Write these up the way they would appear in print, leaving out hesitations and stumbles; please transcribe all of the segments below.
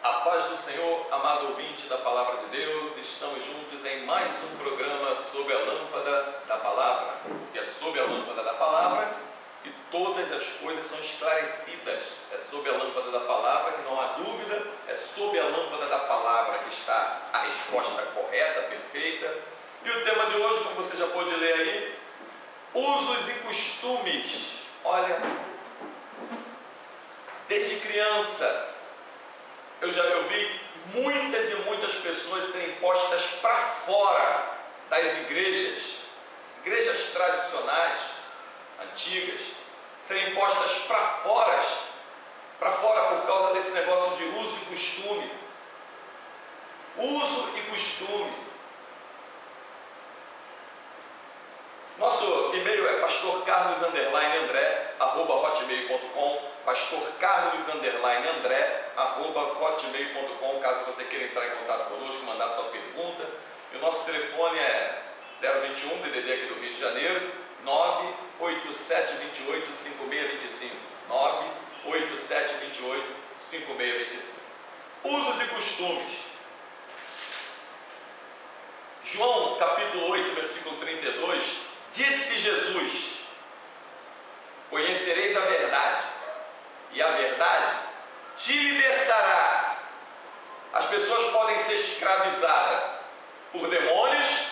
A paz do Senhor, amado ouvinte da Palavra de Deus, estamos juntos em mais um programa sob a lâmpada da Palavra. E é sob a lâmpada da Palavra que todas as coisas são esclarecidas. É sob a lâmpada da Palavra que não há dúvida, é sob a lâmpada da Palavra que está a resposta correta, perfeita. E o tema de hoje, como você já pôde ler aí, usos e costumes. Olha, desde criança, eu já ouvi muitas e muitas pessoas serem postas para fora das igrejas tradicionais, antigas, serem postas para fora por causa desse negócio de uso e costume. Uso e costume. Nosso e-mail é pastorcarlos_andré@hotmail.com, pastorcarlos_andré@hotmail.com, caso você queira entrar em contato conosco, mandar sua pergunta. E o nosso telefone é 021 DDD aqui do Rio de Janeiro, 987285625, 987285625. Usos e costumes. João capítulo 8, versículo 32, disse Jesus: conhecereis a verdade, e a verdade te libertará. As pessoas podem ser escravizadas por demônios,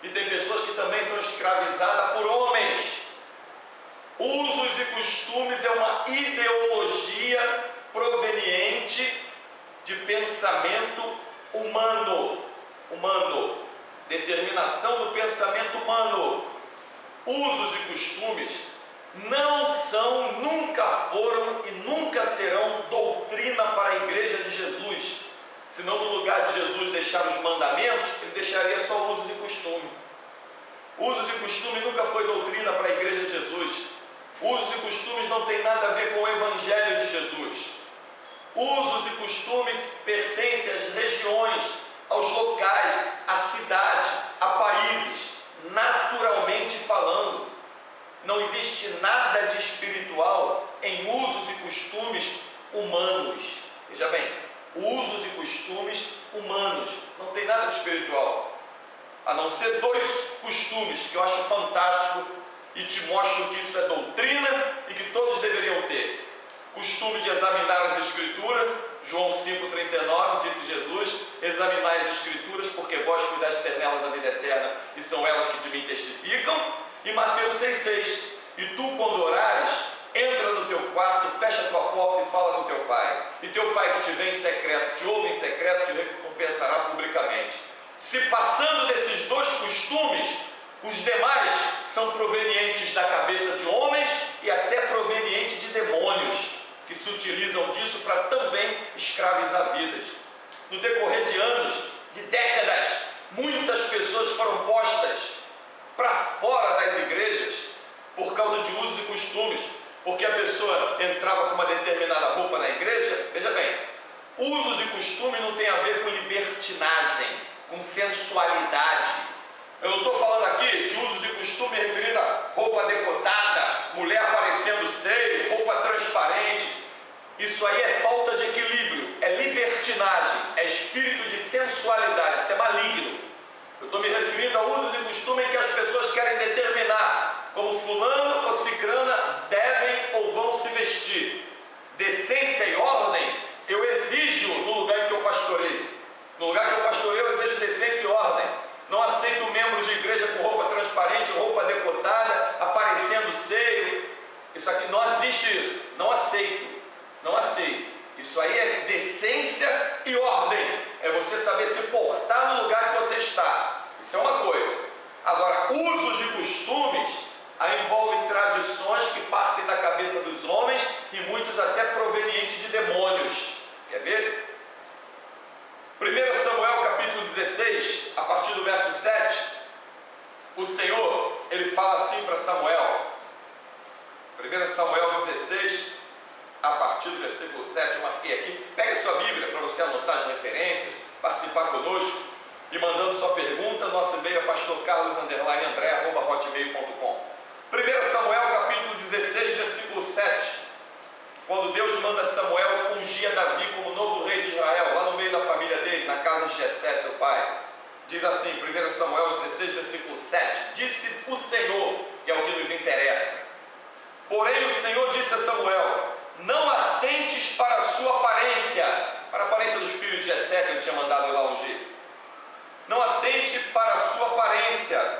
e tem pessoas que também são escravizadas por homens. Usos e costumes é uma ideologia proveniente de pensamento humano, determinação do pensamento humano. Usos e costumes não são, nunca foram e nunca serão doutrina para a igreja de Jesus. Senão, no lugar de Jesus deixar os mandamentos, ele deixaria só usos e costumes. Usos e costumes nunca foi doutrina para a igreja de Jesus. Usos e costumes não tem nada a ver com o evangelho de Jesus. Usos e costumes pertencem às regiões, aos locais, à cidade, a países, naturalmente falando. Não existe nada de espiritual em usos e costumes humanos. Veja bem, usos e costumes humanos, não tem nada de espiritual, a não ser dois costumes que eu acho fantástico e te mostro que isso é doutrina e que todos deveriam ter. Costume de examinar as escrituras, João 5,39, disse Jesus: examinai as escrituras, porque vós cuidais ter nelas da vida eterna, e são elas que de mim testificam. E Mateus 6,6, e tu, quando orares, entra no teu quarto, fecha a tua porta e fala com teu pai, e teu pai que te vê em secreto, te ouve em secreto, te recompensará publicamente. Se passando desses dois costumes, os demais são provenientes da cabeça de homens e até provenientes de demônios, que se utilizam disso para também escravizar vidas. No decorrer de anos, de décadas, muitas pessoas foram postas para fora das igrejas por causa de usos e costumes, porque a pessoa entrava com uma determinada roupa na igreja. Veja bem, usos e costumes não tem a ver com libertinagem, com sensualidade. Eu não estou falando aqui de usos e costumes referindo a roupa decotada, mulher aparecendo seio, roupa transparente. Isso aí é falta de equilíbrio, é libertinagem, é espírito de sensualidade, isso é maligno. Eu estou me referindo a usos e costumes em que as pessoas querem determinar como fulano ou cicrana devem ou vão se vestir. Decência e ordem eu exijo no lugar em que eu pastoreio. No lugar que eu pastoreio eu exijo decência e ordem. Não aceito membros de igreja com roupa transparente, roupa decotada, aparecendo seio. Isso aqui não existe isso. Não aceito. Não aceito. Isso aí é decência e ordem. É você saber se portar no lugar que você está. Isso é uma coisa. Agora, usos e costumes aí envolvem tradições que partem da cabeça dos homens e muitos até provenientes de demônios. Quer ver? 1 Samuel capítulo 16, a partir do verso 7, o Senhor, ele fala assim para Samuel. 1 Samuel 16, a partir do versículo 7, eu marquei aqui. Pega a sua Bíblia para você anotar as referências, participar conosco e mandando sua pergunta. Nosso e-mail é pastorcarlos_andré@hotmail.com. 1 Samuel capítulo 16, versículo 7, quando Deus manda Samuel ungir Davi como novo rei de Israel. de Jessé, seu pai. Diz assim, 1 Samuel 16, versículo 7, disse o Senhor, que é o que nos interessa. Porém o Senhor disse a Samuel, não atentes para a sua aparência, para a aparência dos filhos de Jessé que ele tinha mandado ir lá ungir. Não atente para a sua aparência,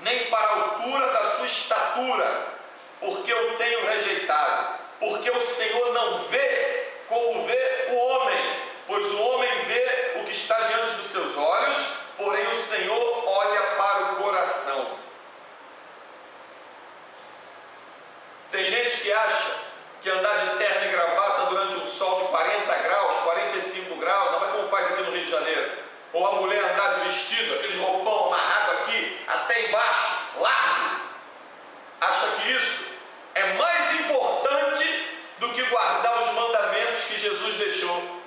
nem para a altura da sua estatura, porque eu tenho rejeitado. Porque o Senhor não vê como vê o homem, pois o homem vê o que está diante dos seus olhos, porém o Senhor olha para o coração. Tem gente que acha que andar de terno e gravata durante um sol de 40 graus, 45 graus, não é como faz aqui no Rio de Janeiro. Ou a mulher andar de vestido, aquele roupão amarrado aqui, até embaixo, largo. Acha que isso é mais importante do que guardar os mandamentos que Jesus deixou.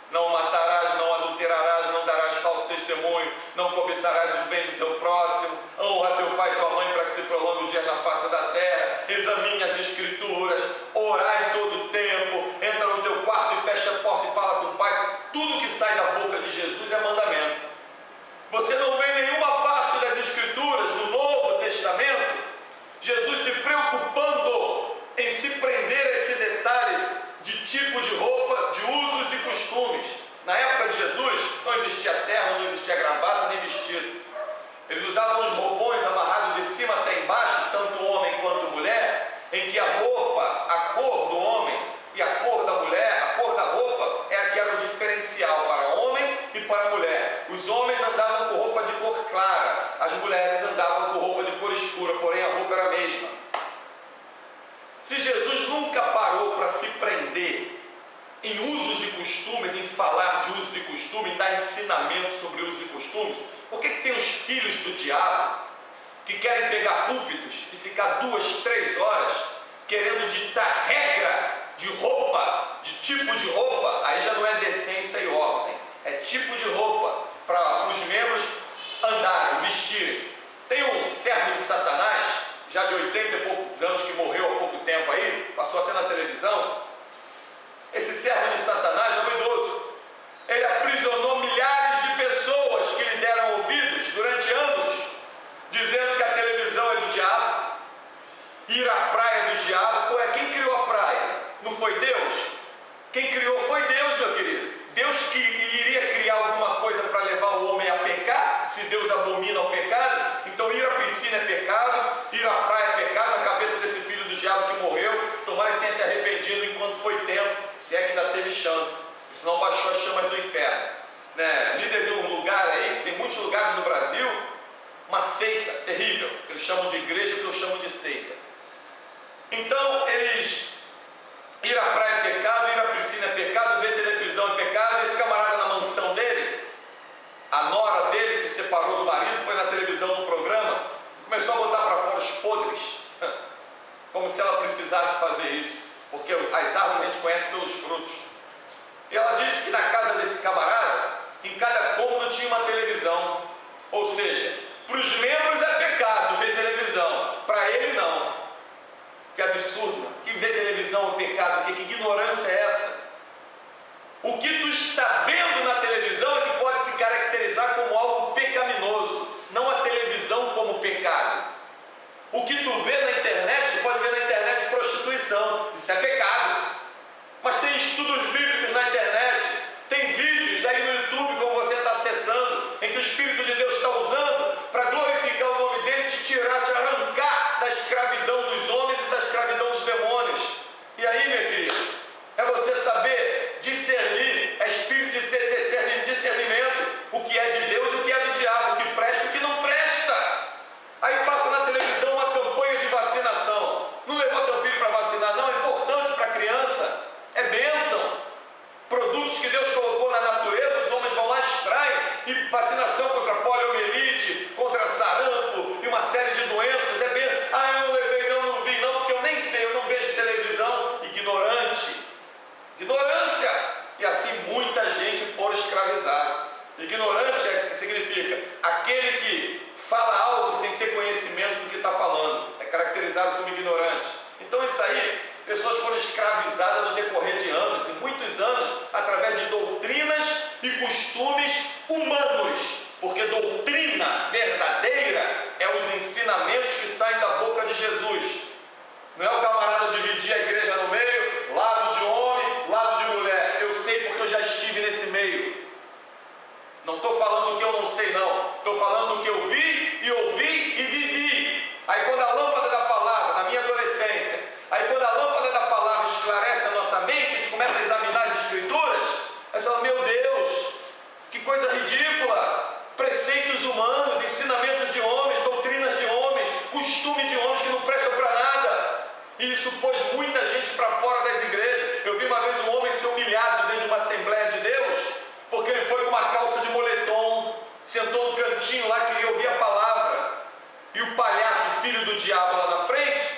Não matarás, não adulterarás, não darás falso testemunho, não cobiçarás os bens do teu próximo, honra teu pai e tua mãe para que se prolongue o dia na face da terra, examine as escrituras, orar em todo o tempo, entra no teu quarto e fecha a porta e fala com o pai. Tudo que sai da boca de Jesus é mandamento. Você não vê nenhuma parte das escrituras no Novo Testamento Jesus se preocupando em se prender a esse detalhe de tipo de roupa, de usos e costumes. Na época de Jesus não existia terno, não existia gravata nem vestido. Eles usavam os roupões amarrados de cima até embaixo, tanto homem quanto mulher, em que a roupa, a cor do homem e a cor da mulher, a cor da roupa é a que era o diferencial para homem e para mulher. Os homens andavam com roupa de cor clara, as mulheres andavam com roupa de cor escura, porém a roupa era a mesma. Se Jesus nunca parou para se prender em usos e costumes, em falar de usos e costumes, em dar ensinamento sobre usos e costumes, por que tem os filhos do diabo que querem pegar púlpitos e ficar 2, 3 horas querendo ditar regra de roupa, de tipo de roupa? Aí já não é decência e ordem, é tipo de roupa para os membros andarem, vestirem-se. Tem um servo de Satanás, já de 80 e poucos anos, que morreu há pouco tempo aí, passou até na televisão. Esse servo de Satanás é um idoso. Ele aprisionou milhares de pessoas que lhe deram ouvidos durante anos, dizendo que a televisão é do diabo, ir à praia é do diabo. Ué, quem criou a praia? Não foi Deus? Quem criou foi Deus, meu querido. Deus que iria criar alguma coisa para levar o homem a pecar, se Deus abomina o pecado. Então ir à piscina é pecado, ir à praia é pecado. Na cabeça desse filho do diabo que morreu, tomara que tenha se arrependido enquanto foi tempo, se é que ainda teve chance, senão baixou as chamas do inferno, né? Líder de um lugar aí, tem muitos lugares no Brasil, uma seita terrível, que eles chamam de igreja, que eu chamo de seita. Então eles, ir à praia é pecado, ir à piscina é pecado, ver televisão é pecado. Esse camarada, na mansão dele, a nora dele, que se separou do marido, foi na televisão num programa, começou a botar para fora os podres, como se ela precisasse fazer isso, porque as árvores a gente conhece pelos frutos. E ela disse que na casa desse camarada, em cada cômodo tinha uma televisão. Ou seja, para os membros é pecado ver televisão, para ele não. Que absurdo! Que ver televisão é pecado? Que ignorância é essa? O que tu está vendo na televisão é que pode se caracterizar como algo pecaminoso, não a televisão como pecado. O que tu vê na internet, tu pode ver na internet prostituição, isso é pecado. Mas tem estudos bíblicos na internet, tem vídeos aí no YouTube, como você está acessando, em que o Espírito de Deus está usando para glorificar o nome dele, te tirar, te arrancar da escravidão dos homens e da escravidão dos demônios. E aí, meu querido, é você saber discernir, é espírito de discernimento, o que é de Deus e o que é do diabo, o que presta e o que não presta. Aí passa na televisão uma campanha de vacinação. Não levou teu filho para vacinar? Não, é importante para a criança, é bênção. Produtos que Deus colocou na natureza, os homens vão lá, extraem, e vacinação contra poliomielite, contra sarampo e uma série de doenças, é bem. Ah, eu não levei, não vi, não, porque eu nem sei, eu não vejo televisão. Ignorante, ignorância. E assim muita gente for escravizada. Ignorante significa aquele que fala algo sem ter conhecimento do que está falando, é caracterizado como ignorante. Então isso aí, pessoas foram escravizadas no decorrer de anos, e muitos anos, através de doutrinas e costumes humanos, porque doutrina verdadeira é os ensinamentos que saem da boca de Jesus. Não é o camarada dividir a igreja no meio, lado de homem, lado de mulher. Eu sei porque eu já estive nesse meio. Não estou falando do que eu não sei, não. Estou falando do que eu vi e ouvi e vivi. Aí quando a lâmpada da palavra, na minha adolescência, aí quando a lâmpada da palavra esclarece a nossa mente, a gente começa a examinar as escrituras, aí você fala, meu Deus, que coisa ridícula. Preceitos humanos, ensinamentos de homens, doutrinas de homens, costume de homens que não prestam para nada. E isso pôs muita gente para fora das igrejas. Eu vi uma vez um homem ser humilhado dentro de uma Assembleia de Deus, porque ele foi com uma calça de moletom, sentou no cantinho lá, queria ouvir a palavra. E o palhaço, filho do diabo lá na frente,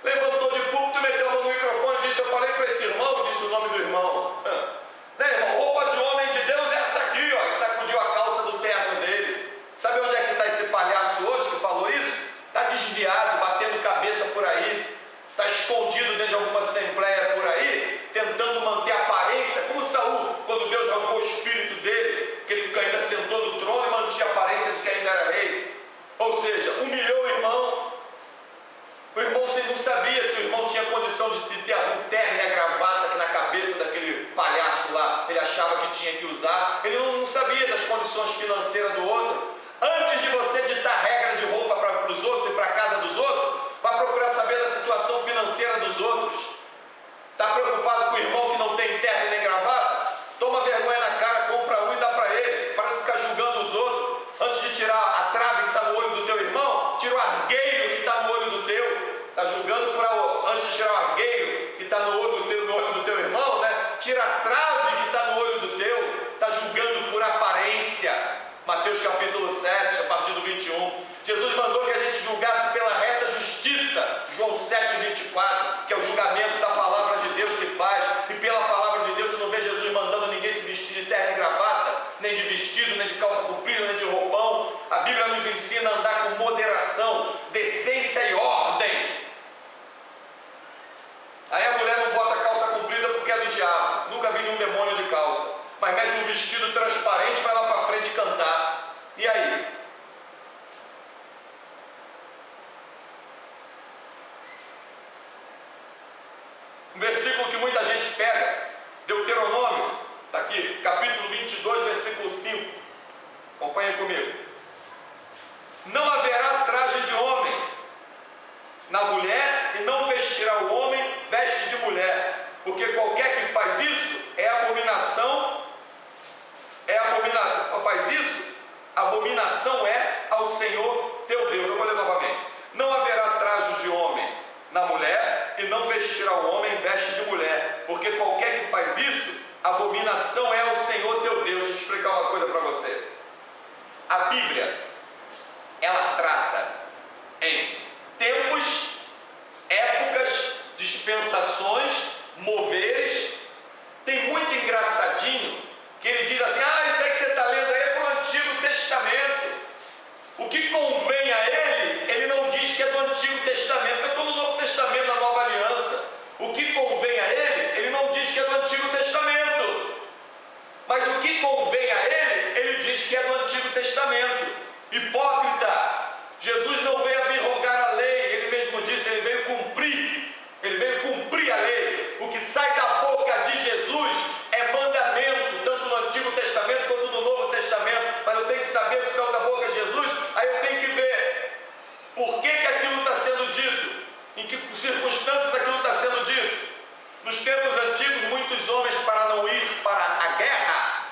levantou de púlpito, meteu a mão no microfone e disse, eu falei para esse irmão, disse o nome do irmão, né, irmão, roupa de homem de Deus é essa aqui, ó, e sacudiu a calça do terno dele. Sabe onde é que está esse palhaço hoje que falou isso? Está desviado, batendo cabeça por aí, está escondido dentro de alguma assembleia por aí, tentando manter a aparência, como Saul, quando Deus arrancou o espírito dele, que ele ainda sentou no trono e mantinha a aparência de que ainda era rei. Ou seja, humilhou o irmão. O irmão não sabia se o irmão tinha condição de ter o terno e a gravata que na cabeça daquele palhaço lá ele achava que tinha que usar. Ele não sabia das condições financeiras do outro. Antes de você ditar regra de roupa para os outros e para a casa dos outros, vai procurar saber da situação financeira dos outros. Está preocupado com o irmão que não tem terno e nem gravata? Toma vergonha na cara, compra um e dá para ele. Para de ficar julgando os outros. Antes de tirar a trave que está no olho do teu irmão, tira o argueiro que está no olho do teu. Está julgando antes de tirar o argueiro que está no olho do teu irmão, né? Tira a trave que está no olho do teu. Está julgando por aparência. Mateus capítulo 7, a partir do 21. Jesus mandou que a gente julgasse pela reta justiça. João 7, 24, que é o julgamento da palavra de Deus que faz. E pela palavra de Deus, tu não vê Jesus mandando ninguém se vestir de terno e gravata, nem de vestido, nem de calça comprida, nem de roupão. A Bíblia nos ensina a andar com moderação, decência e ordem. Aí a mulher não bota calça comprida porque é do diabo. Nunca vi nenhum demônio de calça. Mas mete um vestido transparente e vai lá para frente cantar. E aí? Um versículo que muita gente pega, Deuteronômio, está aqui, capítulo 22, versículo 5. Acompanhem comigo. Não haverá traje de homem na mulher, e não vestirá o homem veste de mulher, porque qualquer que faz isso é abominação. Faz isso, abominação é ao Senhor teu Deus. Eu vou ler novamente. Não haverá traje de homem na mulher, e não vestirá o homem veste de mulher, porque qualquer que faz isso, abominação é ao Senhor teu Deus. Deixa eu explicar uma coisa para você. A Bíblia, ela trata em tempos, épocas, dispensações, moveres. Tem muito engraçadinho que ele diz assim, isso aí que você está lendo aí é para o Antigo Testamento. O que convém a ele não diz que é do Antigo Testamento. Eu estou no Novo Testamento, na Nova Aliança. O que convém a ele não diz que é do Antigo Testamento. Mas o que convém a ele diz que é do Antigo Testamento. Hipócrita! Jesus não veio abrogar a lei, ele mesmo disse, ele veio cumprir. Ele veio cumprir a lei. O que sai da boca de Jesus é mandamento, tanto no Antigo Testamento quanto no Novo Testamento. Mas eu tenho que saber o que saiu da boca de Jesus, aí eu tenho que ver por que aquilo está sendo dito, em que circunstâncias aquilo está sendo dito. Nos tempos antigos, muitos homens, para não ir para a guerra,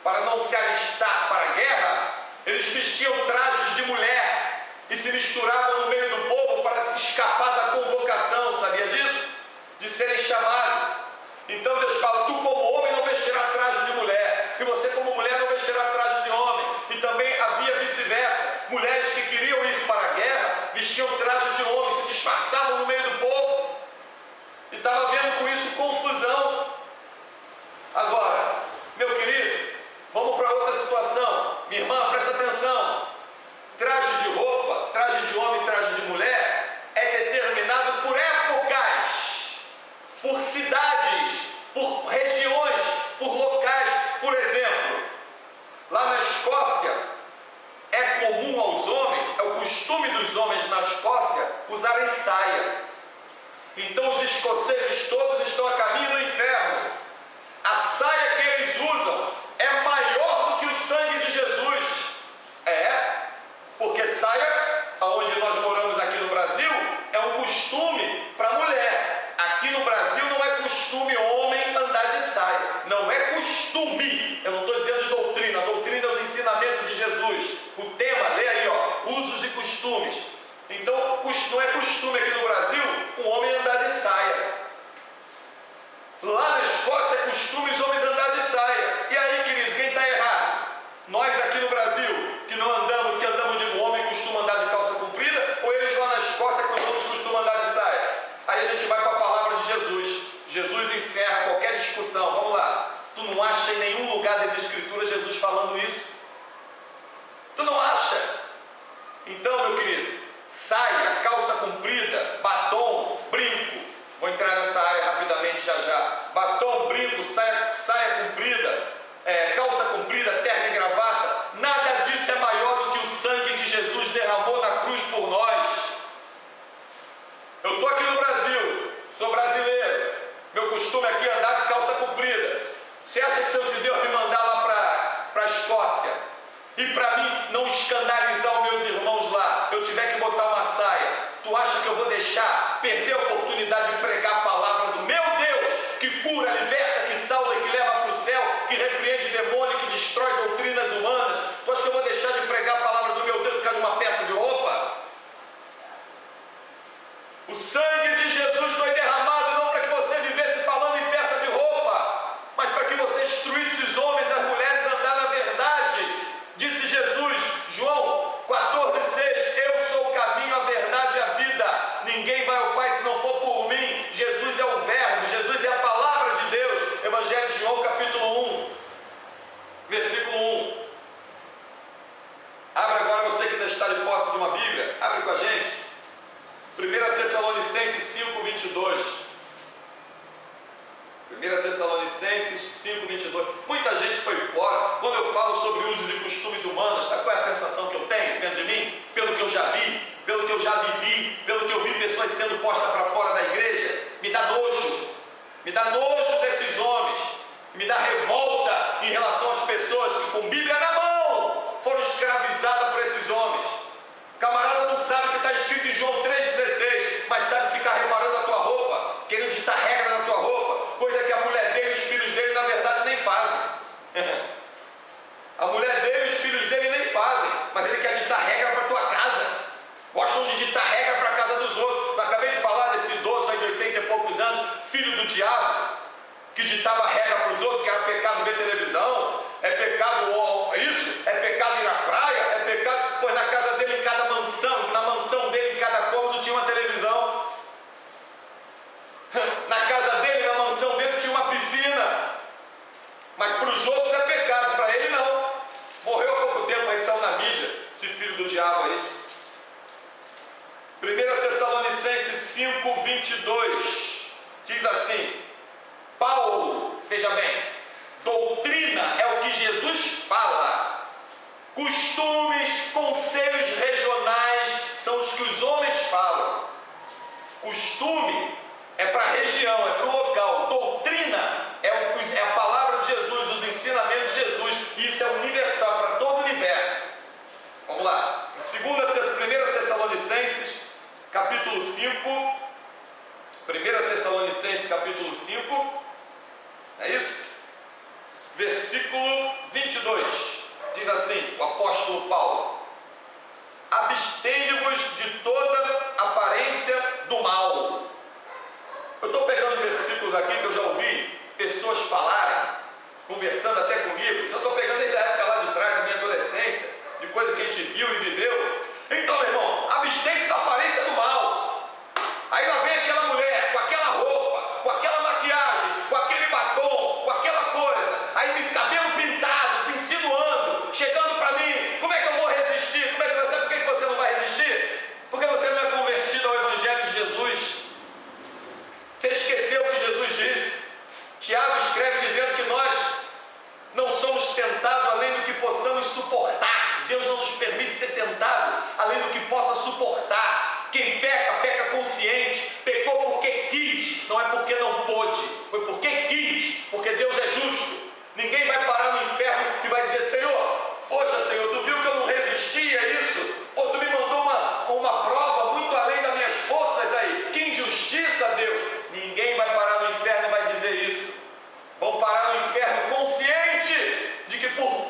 para não se alistar para a guerra, eles vestiam trajes de mulher e se misturavam no meio do povo para se escapar da convocação. Sabia disso? De serem chamados. Então Deus fala, tu como homem não vestirá traje de mulher, e você como mulher não vestirá traje de homem. E também havia vice-versa, mulheres que queriam ir para a guerra vestiam traje de homem, se disfarçavam no meio do povo, e estava havendo com isso confusão. Agora, meu querido, vamos para outra situação. Minha irmã, presta atenção. Traje de roupa, traje de homem, traje de mulher é determinado por épocas, por cidades, por regiões, por locais. Por exemplo, escoceses todos estão a caminho do inferno. A saia que eles usam é maior do que o sangue de Jesus. Porque saia, onde nós moramos aqui no Brasil, é um costume para mulher. Aqui no Brasil não é costume homem andar de saia. Não é costume. Eu não estou dizendo de doutrina. A doutrina é os ensinamentos de Jesus. O tema, lê aí, usos e costumes. Então, não é costume aqui no Brasil um homem andar de saia. Lá na Escócia é costume os homens andar de saia. E aí, querido, quem está errado? Nós aqui no Brasil, que andamos de homem costuma andar de calça comprida, ou eles lá na Escócia que os homens costumam andar de saia? Aí a gente vai para a palavra de Jesus. Jesus encerra qualquer discussão. Vamos lá. Tu não acha em nenhum lugar das Escrituras Jesus falando isso? Tu não acha? Então, meu querido, saia, calça comprida, batom, brinco. Vou entrar nessa área rapidamente já. Batom, brinco, saia comprida, calça comprida, terno e gravata. Nada disso é maior do que o sangue que Jesus derramou na cruz por nós. Eu estou aqui no Brasil, sou brasileiro. Meu costume aqui é andar de calça comprida. Você acha que se Deus me mandar lá para a Escócia e para mim não escandalizar os meus irmãos lá, eu tiver que botar uma saia, tu acha que eu vou deixar perder a oportunidade de pregar a palavra do meu Deus, que cura, liberta, que salva e que leva para o céu, que repreende demônio, que destrói doutrinas humanas? Tu acha que eu vou deixar de pregar a palavra do meu Deus por causa de uma peça de roupa? O sangue de Jesus foi derramado não para que você vivesse falando em peça de roupa, mas para que você instruísse os homens e as mulheres a andar na verdade. Disse Jesus, João 14,6, eu sou o caminho, a verdade e a vida. Ninguém vai ao Pai se não for por mim. Jesus é o Verbo, Jesus é a palavra de Deus. Evangelho de João, capítulo 1, versículo 1. Abre agora, você que está de posse de uma Bíblia, abre com a gente. 1 Tessalonicenses 5, 22. 1 Tessalonicenses 5, 22. Muita gente foi fora. Quando eu falo sobre usos e costumes humanos, sabe qual é a sensação que eu tenho dentro de mim? Pelo que eu já vi, pelo que eu já vivi, pelo que eu vi pessoas sendo postas para fora da igreja, me dá nojo. Me dá nojo desses homens. Me dá revolta em relação às pessoas que com Bíblia na mão foram escravizadas por esses homens. Camarada não sabe o que está escrito em João 3,16, mas sabe ficar reparando a tua roupa, querendo ditar regra na tua roupa, coisa que a mulher dele e os filhos dele na verdade nem fazem. A mulher dele e os filhos dele nem fazem, mas ele quer ditar regra para a tua casa. Gostam de ditar regra para a casa dos outros. Eu acabei de falar desse idoso aí de 80 e poucos anos, filho do diabo, que ditava regra para os outros, que era pecado ver televisão, é pecado isso, é pecado ir à praia, é pecado, pois na casa dele, em cada mansão, na mansão dele, em cada cômodo tinha uma televisão. Na casa dele, na mansão dele, tinha uma piscina. Mas para os outros é pecado, para ele não. Morreu há pouco tempo, aí saiu na mídia, esse filho do diabo aí. 1 Tessalonicenses 5, 22, diz assim, Paulo, veja bem, doutrina é o que Jesus fala, costumes, conselhos regionais são os que os homens falam. Costume é para a região, é para o local. Doutrina é a palavra de Jesus, os ensinamentos de Jesus, e isso é universal para todo o universo. Vamos lá, 1 Tessalonicenses capítulo 5, 1 Tessalonicenses capítulo 5, é isso? Versículo 22, diz assim, o apóstolo Paulo, abstende-vos de toda aparência do mal. Eu estou pegando versículos aqui que eu já ouvi pessoas falarem, conversando até comigo, eu estou pegando desde a época lá de trás, da minha adolescência, de coisa que a gente viu e viveu. Então, meu irmão, abstém-se da aparência do mal. Aí lá vem aquela mulher, com aquela roupa, com aquela maquiagem, com aquele batom, com aquela coisa, aí cabelo pintado, se insinuando, chegando para mim, como é que eu vou resistir? Como é que você, por que você não vai resistir? Porque você não é convertido ao Evangelho de Jesus. Você esqueceu o que Jesus disse. Tiago escreve dizendo que nós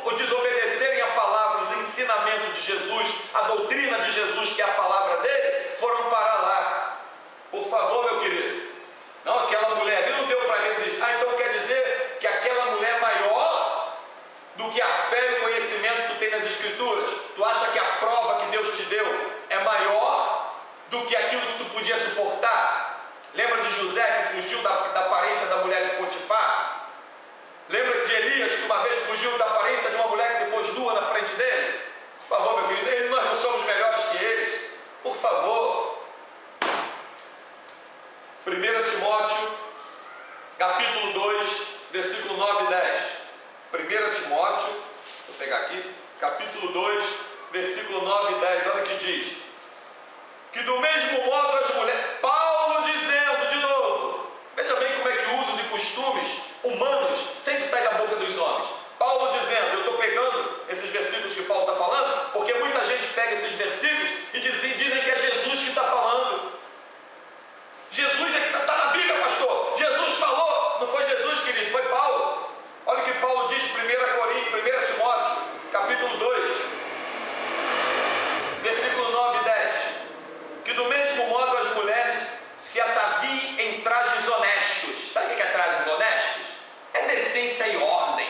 por desobedecerem a palavra, os ensinamentos de Jesus, a doutrina de Jesus, que é a palavra dele, foram parar lá. Por favor, meu querido. Não, aquela mulher ali não deu para resistir. Então quer dizer que aquela mulher é maior do que a fé e o conhecimento que tu tem nas Escrituras? Tu acha que a prova que Deus te deu é maior do que aquilo que tu podia suportar? Lembra de José que fugiu da aparência da mulher de Potifar? Lembra de Elias que uma vez fugiu da aparência de uma mulher que se pôs nua na frente dele? Por favor, meu querido, nós não somos melhores que eles. Por favor. 1 Timóteo, capítulo 2, versículo 9 e 10. 1 Timóteo, vou pegar aqui, capítulo 2, versículo 9 e 10, olha o que diz. Que do mesmo modo as mulheres, Paulo dizendo de novo, veja bem como é que usos e costumes humanos sempre saem da boca dos homens. Paulo dizendo, eu estou pegando esses versículos que Paulo está falando, porque muita gente pega esses versículos e dizem que é Jesus que está falando. Jesus é que está na Bíblia, pastor. Jesus falou. Não foi Jesus, querido, foi Paulo. Olha o que Paulo diz, 1 Timóteo, capítulo 2, versículo 9 e 10. Que do mesmo modo as mulheres se ataviem em trajes honestos. Sabe o que é trajes honestos? É decência e ordem.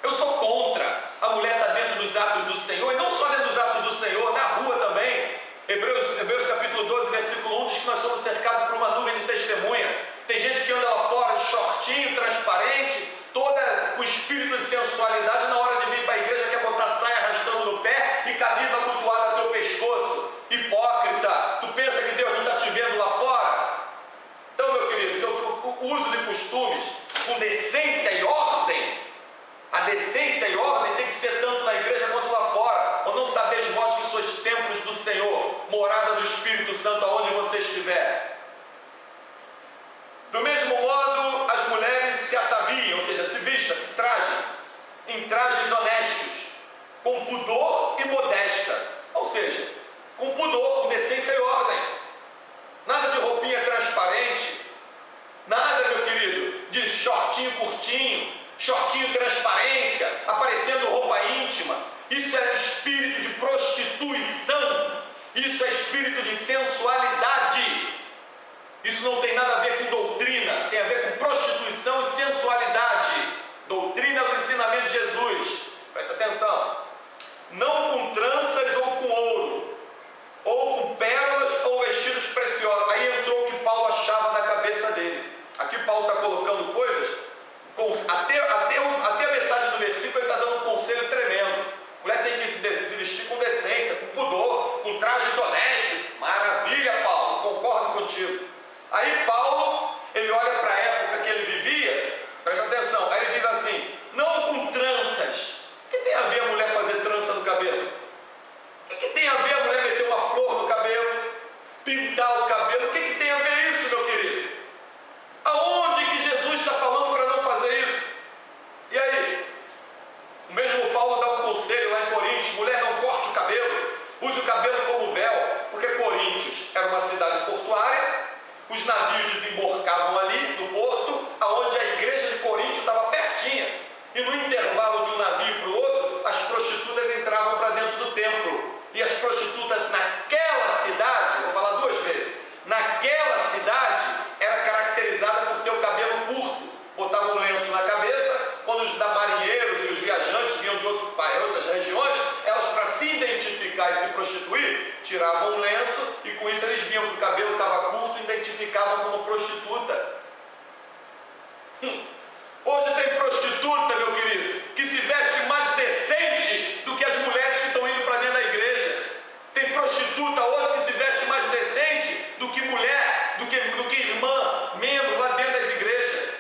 Eu sou contra. A mulher está dentro dos atos do Senhor, e não só dentro dos atos do Senhor, na rua também. Hebreus capítulo 12, versículo 1 diz que nós somos cercados por uma nuvem de testemunha. Tem gente que anda lá fora de shortinho, transparente, toda com espírito de sensualidade, na hora de vir para a igreja quer botar saia arrastando no pé e camisa abotoada ao teu pescoço. Hipócrita, tu pensa que Deus não está te vendo lá fora? Então, meu querido, usos e costumes com decência e ordem. A decência e ordem tem que ser tanto na igreja quanto lá fora. Ou não sabeis vós que sois templos do Senhor, morada do Espírito Santo aonde você estiver. Do mesmo modo, as mulheres se ataviem, ou seja, se vistam, se trajem, em trajes honestos, com pudor e modesta. Ou seja, com pudor, com decência e ordem. Nada de roupinha transparente, nada, meu querido, de shortinho curtinho, shortinho transparência, aparecendo roupa íntima. Isso é espírito de prostituição. Isso é espírito de sensualidade. Isso não tem nada a ver com doutrina, tem a ver com prostituição e sensualidade. Doutrina do ensinamento de Jesus. Presta atenção. Não com tranças ou com ouro, ou com pérolas ou vestidos preciosos. Aí entrou o que Paulo achava na cabeça dele. Aqui Paulo está colocando coisas, até a metade do versículo ele está dando um conselho tremendo. A mulher tem que se vestir com decência, com pudor, com trajes honestos. Maravilha, Paulo, concordo contigo. Aí Paulo, ele olha para a época que ele vivia, presta atenção, aí ele diz assim, não com tranças. O que tem a ver a mulher fazer trança no cabelo? O que tem a ver a mulher meter uma flor no cabelo? Pintar o cabelo? O que tem a ver isso, meu querido? Aonde que Jesus está falando para não fazer isso? E aí? O mesmo Paulo dá um conselho lá em Coríntios, mulher, não corte o cabelo, use o cabelo como véu, porque Coríntios era uma cidade portuária, os navios desembarcavam ali no porto, aonde a igreja de Coríntio estava pertinha, e no intervalo de um navio para o outro, as prostitutas entravam para dentro do templo, e as prostitutas naquela cidade, vou falar duas vezes, naquela cidade era caracterizada por ter o cabelo curto, botavam um lenço na cabeça, quando os marinheiros e os viajantes vinham de outras regiões, elas, para se identificar e se prostituir, tiravam um lenço e com isso eles viam que o cabelo estava curto e identificavam como prostituta. Hoje tem prostituta, meu querido, que se veste mais decente do que as mulheres que estão indo para dentro da igreja. Tem prostituta hoje que se veste mais decente do que mulher, do que irmã, membro lá dentro das igrejas.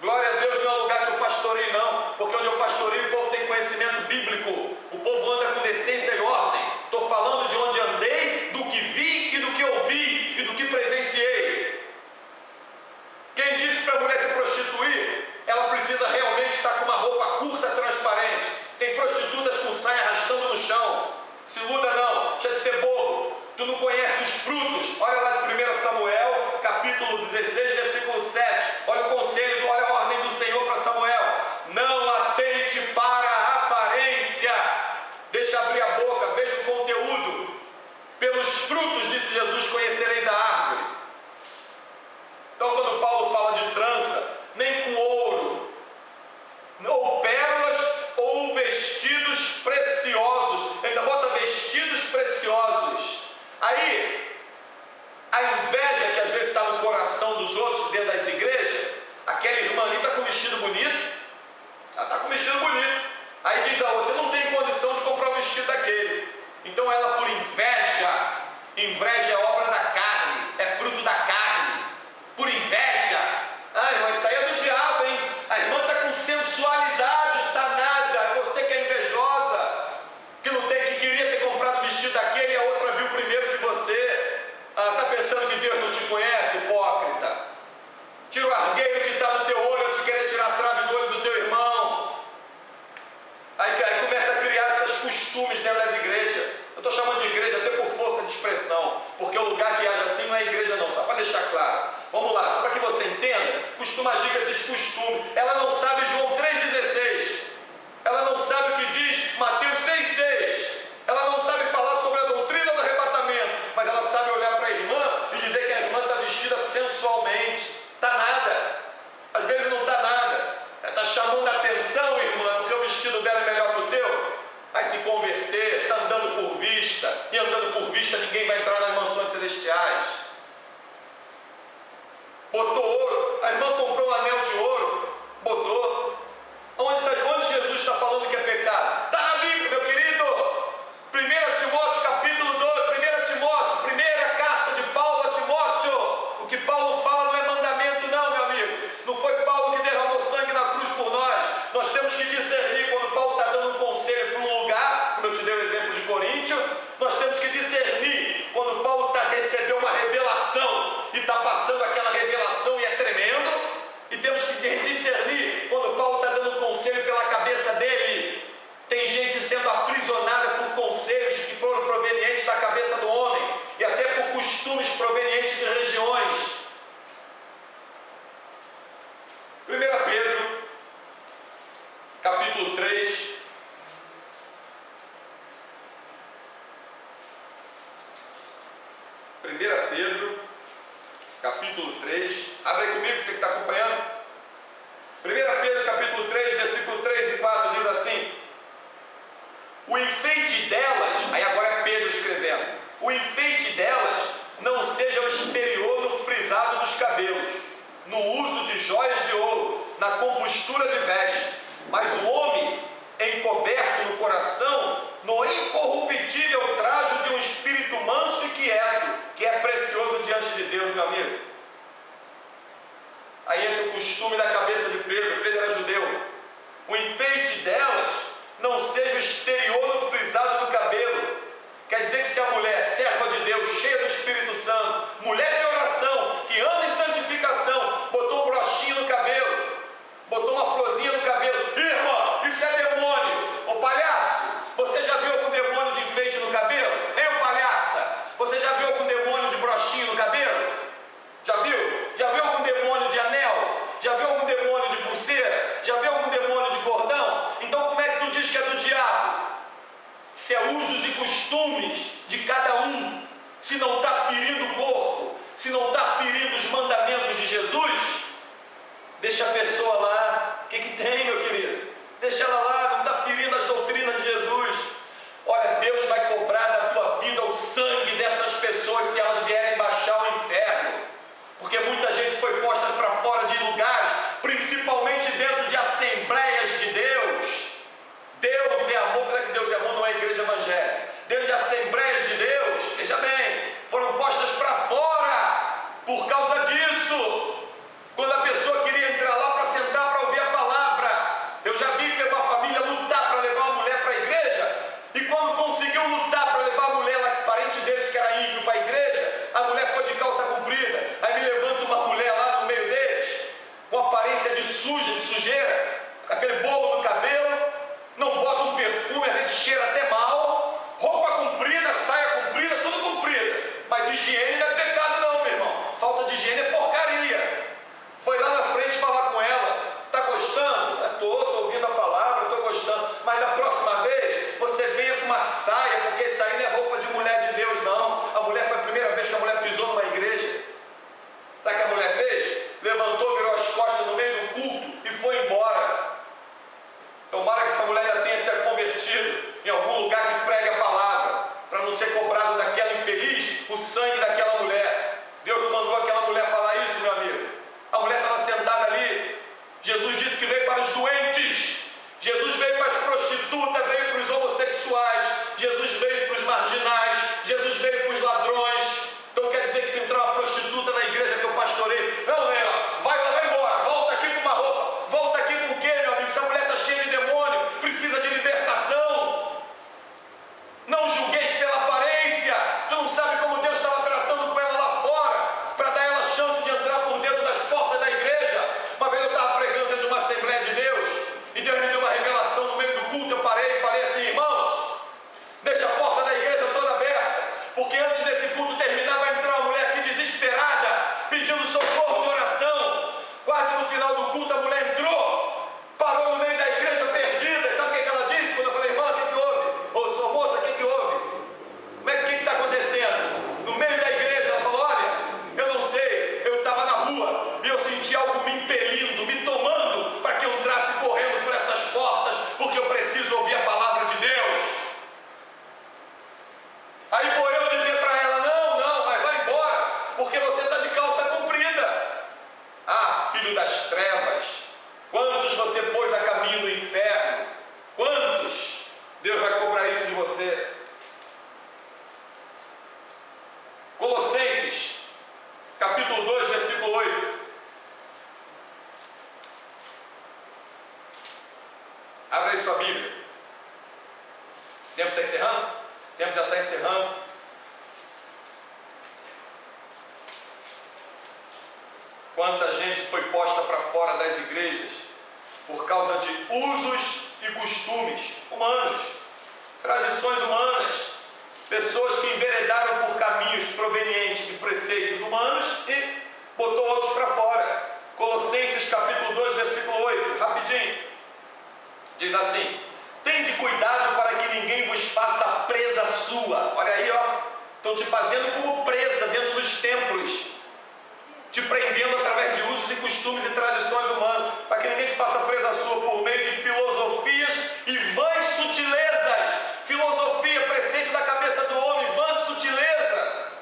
Glória a Deus, não é um lugar que eu pastorei não, porque onde eu pastorei o povo tem conhecimento bíblico, o povo anda com decência e ordem. Estou falando de onde andei, do que vi e do que ouvi e do que presenciei. Quem disse para a mulher se prostituir, ela precisa realmente estar com uma roupa curta, transparente. Tem prostitutas com saia arrastando no chão. Se iluda não, deixa de ser bobo. Tu não conhece os frutos. Olha lá de 1 Samuel, capítulo 16, versículo 7. Olha o conselho, olha a ordem do Senhor para Samuel. Não atente para a vestidos preciosos, ainda bota vestidos preciosos. Aí, a inveja que às vezes está no coração dos outros dentro das igrejas, aquela irmã ali está com vestido bonito, ela está com vestido bonito, aí diz a outra, eu não tenho condição de comprar o vestido daquele, então ela por inveja é obra da carne, é fruto da carne, por inveja, irmã, isso aí é do diabo, hein? A irmã está com sensualidade danada, é você que é invejosa, que queria ter comprado o vestido daquele e a outra viu primeiro que você. Está pensando que Deus não te conhece, hipócrita? Tira o argueiro que está no teu olho antes de querer tirar a trave do olho do teu irmão. Aí começa a criar esses costumes dentro das igrejas. Eu estou chamando de igreja até por força de expressão, porque o lugar que age assim não é igreja não, só para deixar claro. Vamos lá, só para que você entenda, costuma agir com esses costumes. Ela não sabe João 3,16. Ela não sabe o que diz Mateus 6,6. Ela não sabe falar sobre a doutrina do arrebatamento, mas ela sabe olhar para a irmã e dizer que a irmã está vestida sensualmente. Está nada. Às vezes não está nada. Ela está chamando a atenção, irmã, porque o vestido dela é melhor que o teu. Vai se converter, está andando por vista, e andando por vista ninguém vai entrar nas mansões celestiais. Botou ouro, a irmã comprou um anel de ouro, botou. Onde Jesus está falando que é pecado? Está na Bíblia, meu querido. 1 Timóteo capítulo 2, 1 Timóteo, primeira carta de Paulo a Timóteo. O que Paulo fala não é mandamento não, meu amigo. Não foi Paulo que derramou sangue na cruz por nós. Nós temos que discernir quando Paulo está dando um conselho para um lugar, como eu te dei o exemplo de Coríntio. Nós temos que discernir quando Paulo recebeu uma revelação e está passando aquela revelação e é tremendo. E temos que discernir quando Paulo está dando um conselho pela cabeça dele. Tem gente sendo aprisionada por conselhos que foram provenientes da cabeça do homem e até por costumes provenientes de regiões. 1 Pedro, capítulo 3. 1 Pedro, capítulo 3. Abre aí comigo, você que está acompanhando. 1 Pedro, capítulo 3, versículo 3 e 4 diz assim: o enfeite delas, aí agora é Pedro escrevendo, o enfeite delas não seja o exterior no frisado dos cabelos, no uso de joias de ouro, na compostura de veste, mas o homem encoberto no coração, no incorruptível trajo de um espírito manso e quieto, que é precioso diante de Deus, meu amigo. Aí entra o costume da cabeça de Pedro. Pedro era judeu. O enfeite delas não seja o exterior no frisado do cabelo. Quer dizer que se a mulher, serva de Deus, cheia do Espírito Santo, mulher de oração, que anda em santificação, botou um brochinho no cabelo, botou uma florzinha no cabelo, irmã, isso é demônio. Ô palhaço, você já viu algum demônio de enfeite no cabelo? Hein, ô palhaça? Você já viu algum demônio de brochinho no cabelo? Já viu? Já viu algum demônio de anel? Já viu algum demônio de pulseira? Já viu algum demônio de cordão? Então como é que tu diz que é do diabo? Se é usos e costumes de cada um, se não está ferindo o corpo, se não está ferindo os mandamentos de Jesus, deixa a pessoa lá. O que tem, meu querido? Deixa ela lá, não está ferindo as doutrinas de Jesus. Olha, Deus vai cobrar da tua vida o sangue dessas pessoas se elas vierem baixar o inferno. Porque muita gente foi posta para fora de lugares, principalmente dentro de assembleias de Deus. Deus é amor, como é que Deus é amor? Não é igreja evangélica. Dentro de assembleias de Deus, veja bem, foram postas para fora por causa disso. Quando a pessoa queria entrar lá para sentar para ouvir a palavra, eu já vi que uma família lutar para levar uma mulher para a igreja, e quando conseguiu lutar para levar a mulher, parente deles que era ímpio, para a igreja, a mulher foi de calça comprida. Aí me levanta uma mulher lá no meio deles, com aparência de suja, de sujeira, com aquele bolo no cabelo, não bota um perfume, às vezes cheira até mal, roupa comprida, saia comprida, tudo comprida, mas higiene não é pecado não, meu irmão. Falta de higiene é porcaria. Foi lá na frente falar com ela, está gostando? Estou ouvindo a palavra, estou gostando, mas da próxima vez você venha com uma saia, porque isso aí não é roupa de mulher de Deus não. A mulher, foi a primeira vez que a mulher pisou numa igreja. Sabe o que a mulher fez? Levantou, virou as costas no meio do culto e foi embora. Tomara que essa mulher ainda tenha se convertido metido em algum lugar que prega a palavra, para não ser cobrado daquela infeliz o sangue daquela mulher. Deus não mandou aquela mulher falar isso, meu amigo. A mulher estava sentada ali. Jesus disse que veio para os doentes. Jesus veio para as prostitutas, veio para os homossexuais. Jesus veio para os marginais. Jesus veio para os ladrões. Então quer dizer que se entrar uma prostituta na igreja que eu pastorei, não, vai embora, volta aqui com uma roupa. Volta aqui com o quê, meu amigo? Se a mulher está cheia de demônio, precisa de libertação. Não julgueis pela aparência. Tu não sabe como Deus estava tratando com ela lá fora, para dar ela a chance de entrar por dentro das portas da igreja. Uma vez eu estava pregando dentro de uma Assembleia de Deus, e Deus me deu uma revelação no meio do culto. Eu parei e falei assim: irmãos, deixa a porta da igreja toda aberta, porque antes desse culto terminar vai entrar uma mulher aqui desesperada, pedindo socorro de oração. Quase no final do culto a mulher entrou, parou no meio da igreja perdida. Sabe o que ela disse? Quando eu falei: irmã, o que houve? Ô, sua moça, o que houve? O que está acontecendo? No meio da igreja ela falou: olha, eu não sei, eu estava na rua e eu senti algo me impelindo, me tomando, para que eu entrasse correndo por essas portas, porque eu preciso ouvir a palavra de Deus. Aí vou eu dizer para ela: não, mas vai embora, porque você está de calça comprida. Ah, filho das trevas, quantos você pôs a caminho do inferno? Quantos? Deus vai cobrar isso de você. Colossenses, capítulo 2, versículo 8. Abre aí sua Bíblia. O tempo está encerrando? O tempo já está encerrando. Quanta gente foi posta para fora das igrejas por causa de usos e costumes humanos, tradições humanas, pessoas que enveredaram por caminhos provenientes de preceitos humanos e botou outros para fora. Colossenses capítulo 2, versículo 8, rapidinho, diz assim: tende cuidado para que ninguém vos faça presa sua. Olha aí, ó, estão te fazendo como presa dentro dos templos, te prendendo através de usos e costumes e tradições humanas, para que ninguém te faça presa sua por meio de filosofias e vãs sutilezas. Filosofia, preceito da cabeça do homem, vã sutileza,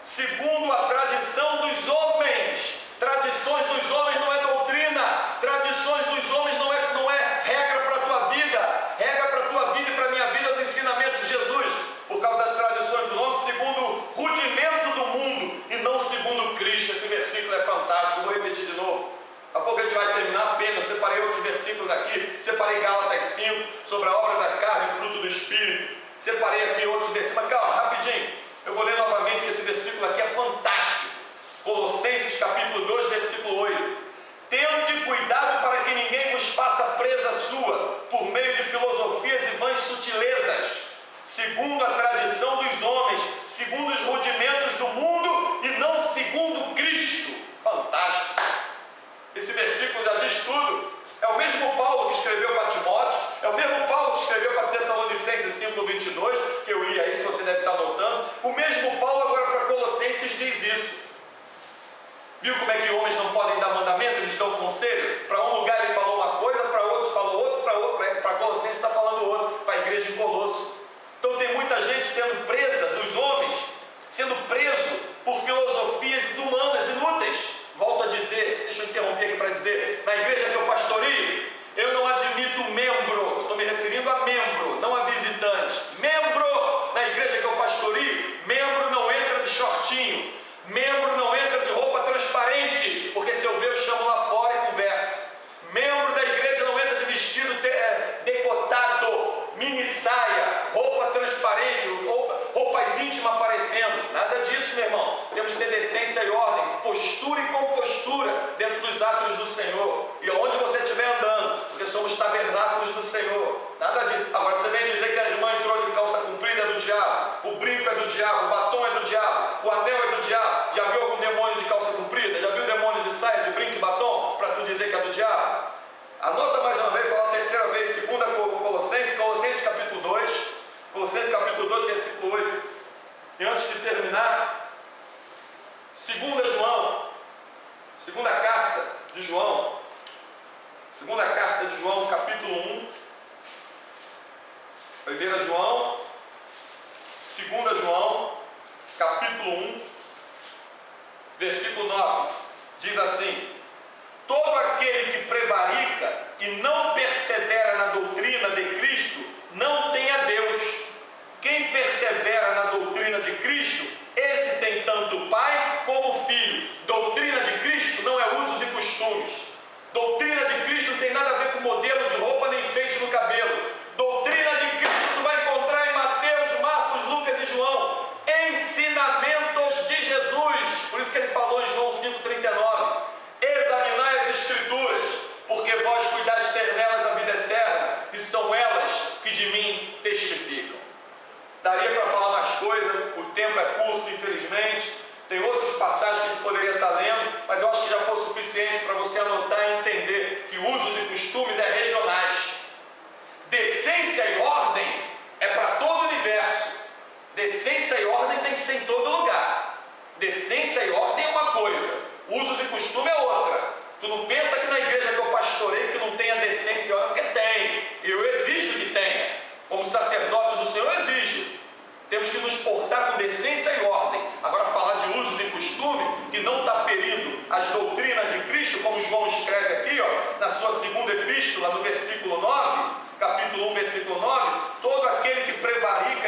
segundo a tradição dos homens. Tradições dos homens não é doutrina, tradições dos homens não é regra para a tua vida, regra para a tua vida e para a minha vida, os ensinamentos de Jesus, por causa das tradições dos homens, segundo o rudimento do mundo e não segundo Cristo. Esse versículo é fantástico, vou repetir de novo. Daqui a pouco a gente vai terminar a pena. Eu separei outros versículos aqui, separei Gálatas 5, sobre a obra da carne, fruto do Espírito. Separei aqui outros versículos, mas calma, rapidinho. Eu vou ler novamente, que esse versículo aqui é fantástico. Colossenses capítulo 2, versículo 8. Tende cuidado para que ninguém vos faça presa sua, por meio de filosofias e vãs sutilezas, segundo a tradição dos homens, segundo os rudimentos do mundo e não segundo Cristo. Fantástico. Esse versículo já diz tudo. É o mesmo Paulo que escreveu para Timóteo, é o mesmo Paulo que escreveu para Tessalonicenses 5:22, que eu li aí, se você deve estar anotando. O mesmo Paulo agora para Colossenses diz isso. Viu como é que homens não podem dar mandamento? Eles dão conselho. Para um lugar ele falou uma coisa, para outro falou outro, para Colossenses está falando outro, para a igreja em Colosso. Então tem muita gente sendo presa, dos homens, sendo preso por filosofias humanas inúteis. Volto a dizer, deixa eu interromper aqui para dizer, na igreja que eu pastoreio, eu não admito membro, eu estou me referindo a membro, não a visitante. Membro, na igreja que eu pastoreio, membro não entra de shortinho, membro não entra de roupa transparente, porque se eu ver eu chamo lá fora e converso. Membro da igreja não entra de vestido decotado, mini saia, roupa transparente, roupas íntimas aparecendo. Nada disso, meu irmão. Temos que ter decência e ordem, postura e compostura dentro dos atos do Senhor. E onde você estiver andando, porque somos tabernáculos do Senhor. Nada disso. Agora você vem dizer que a irmã entrou de calça comprida, é do diabo, o brinco é do diabo, o batom é do diabo, o anel é do diabo. Já viu algum demônio de calça comprida? Já viu demônio de saia, de brinco e batom? Para tu dizer que é do diabo? Anota mais uma vez, falar a terceira vez, segunda Colossenses capítulo 2, Colossenses capítulo 2, versículo 8. E antes de terminar, segunda carta de João, capítulo 1, está ferido as doutrinas de Cristo, como João escreve aqui, na sua segunda epístola, no versículo 9, capítulo 1, versículo 9, todo aquele que prevarica